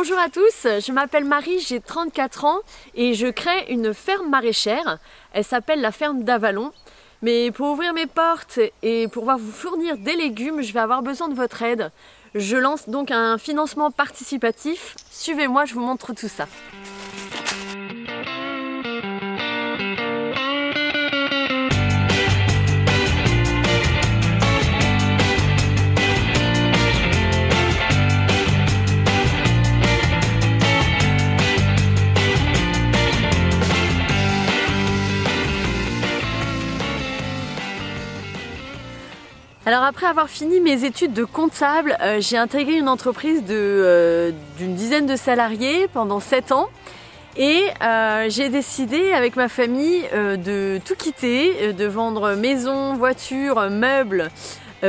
Bonjour à tous, je m'appelle Marie, j'ai 34 ans et je crée une ferme maraîchère. Elle s'appelle la ferme d'Avallon. Mais pour ouvrir mes portes et pour pouvoir vous fournir des légumes, je vais avoir besoin de votre aide. Je lance donc un financement participatif. Suivez-moi, je vous montre tout ça. Alors après avoir fini mes études de comptable, j'ai intégré une entreprise d'une dizaine de salariés pendant 7 ans et j'ai décidé avec ma famille de tout quitter, de vendre maison, voiture, meubles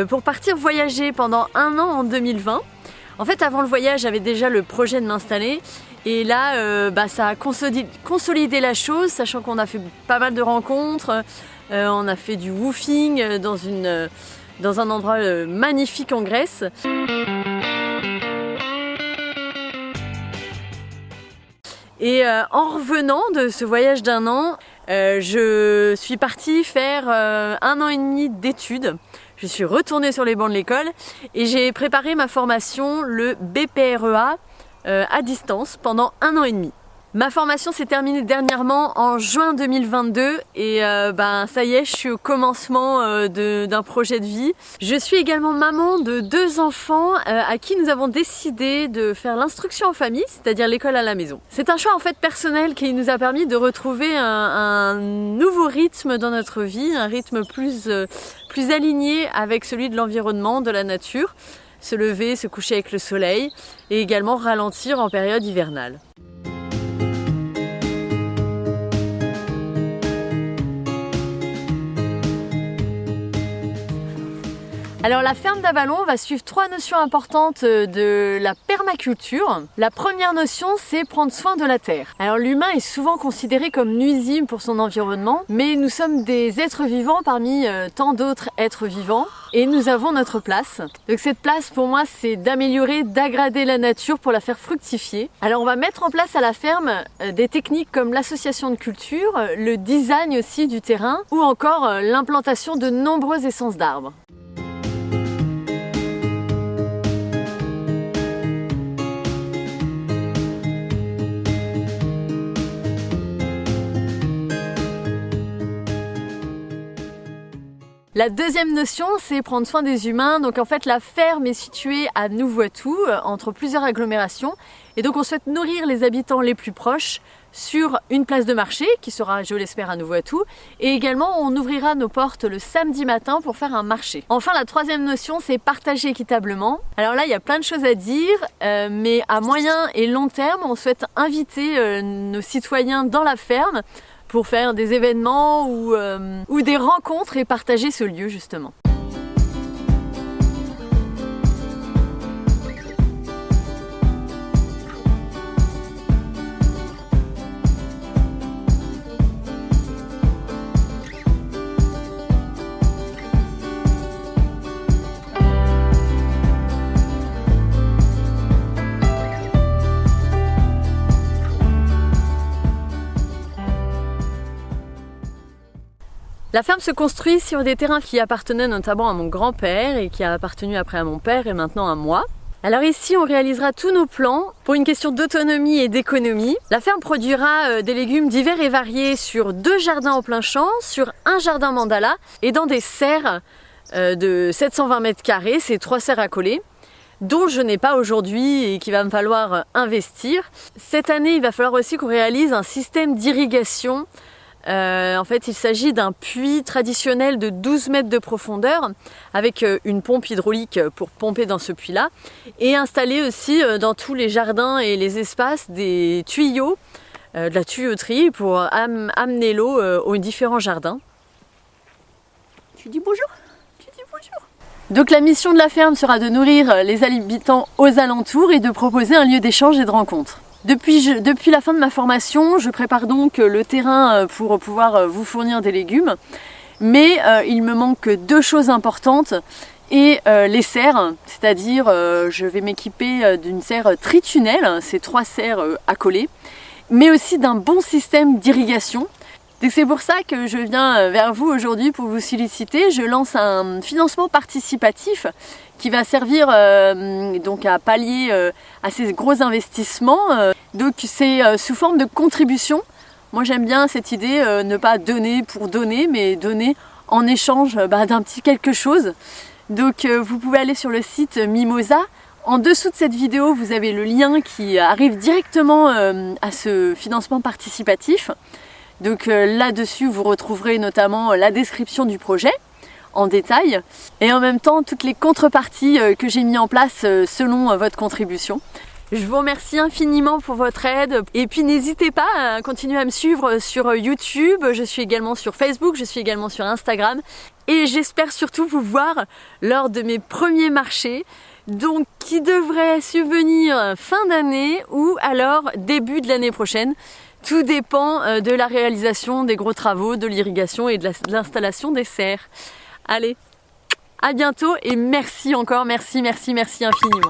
pour partir voyager pendant 1 an en 2020. En fait, avant le voyage, j'avais déjà le projet de m'installer et là, ça a consolidé la chose, sachant qu'on a fait pas mal de rencontres, on a fait du woofing dans un endroit magnifique en Grèce. Et en revenant de ce voyage d'1 an, je suis partie faire 1 an et demi d'études. Je suis retournée sur les bancs de l'école et j'ai préparé ma formation, le BPREA, à distance pendant 1 an et demi. Ma formation s'est terminée dernièrement en juin 2022 et ça y est, je suis au commencement d'un projet de vie. Je suis également maman de 2 enfants à qui nous avons décidé de faire l'instruction en famille, c'est-à-dire l'école à la maison. C'est un choix en fait personnel qui nous a permis de retrouver un nouveau rythme dans notre vie, un rythme plus aligné avec celui de l'environnement, de la nature, se lever, se coucher avec le soleil et également ralentir en période hivernale. Alors la ferme d'Avallon va suivre 3 notions importantes de la permaculture. La première notion, c'est prendre soin de la terre. Alors l'humain est souvent considéré comme nuisible pour son environnement, mais nous sommes des êtres vivants parmi tant d'autres êtres vivants et nous avons notre place. Donc cette place pour moi, c'est d'améliorer, d'aggrader la nature pour la faire fructifier. Alors on va mettre en place à la ferme des techniques comme l'association de cultures, le design aussi du terrain ou encore l'implantation de nombreuses essences d'arbres. La deuxième notion, c'est prendre soin des humains. Donc en fait, la ferme est située à Nouvoitou, entre plusieurs agglomérations. Et donc on souhaite nourrir les habitants les plus proches sur une place de marché, qui sera, je l'espère, à Nouvoitou. Et également, on ouvrira nos portes le samedi matin pour faire un marché. Enfin, la troisième notion, c'est partager équitablement. Alors là, il y a plein de choses à dire, mais à moyen et long terme, on souhaite inviter nos citoyens dans la ferme pour faire des événements ou des rencontres et partager ce lieu justement. La ferme se construit sur des terrains qui appartenaient notamment à mon grand-père et qui a appartenu après à mon père et maintenant à moi. Alors ici, on réalisera tous nos plans pour une question d'autonomie et d'économie. La ferme produira des légumes divers et variés sur 2 jardins en plein champ, sur un jardin mandala et dans des serres de 720 mètres carrés, c'est 3 serres à coller, dont je n'ai pas aujourd'hui et qu'il va me falloir investir. Cette année, il va falloir aussi qu'on réalise un système d'irrigation. En fait, il s'agit d'un puits traditionnel de 12 mètres de profondeur avec une pompe hydraulique pour pomper dans ce puits-là et installer aussi dans tous les jardins et les espaces des tuyaux, de la tuyauterie pour amener l'eau aux différents jardins. Tu dis bonjour? Tu dis bonjour? Donc la mission de la ferme sera de nourrir les habitants aux alentours et de proposer un lieu d'échange et de rencontre. Depuis la fin de ma formation, je prépare donc le terrain pour pouvoir vous fournir des légumes. Mais il me manque 2 choses importantes et les serres, c'est-à-dire je vais m'équiper d'une serre tritunnel, c'est 3 serres accolées, mais aussi d'un bon système d'irrigation. Donc c'est pour ça que je viens vers vous aujourd'hui pour vous solliciter. Je lance un financement participatif qui va servir donc à pallier à ces gros investissements. Donc c'est sous forme de contribution. Moi j'aime bien cette idée, ne pas donner pour donner, mais donner en échange d'un petit quelque chose. Donc vous pouvez aller sur le site Mimosa. En dessous de cette vidéo, vous avez le lien qui arrive directement à ce financement participatif. Donc là-dessus, vous retrouverez notamment la description du projet en détail et en même temps toutes les contreparties que j'ai mis en place selon votre contribution. Je vous remercie infiniment pour votre aide et puis n'hésitez pas à continuer à me suivre sur YouTube, je suis également sur Facebook, je suis également sur Instagram et j'espère surtout vous voir lors de mes premiers marchés, donc qui devraient subvenir fin d'année ou alors début de l'année prochaine. Tout dépend de la réalisation des gros travaux, de l'irrigation et de l'installation des serres. Allez, à bientôt et merci encore, merci infiniment.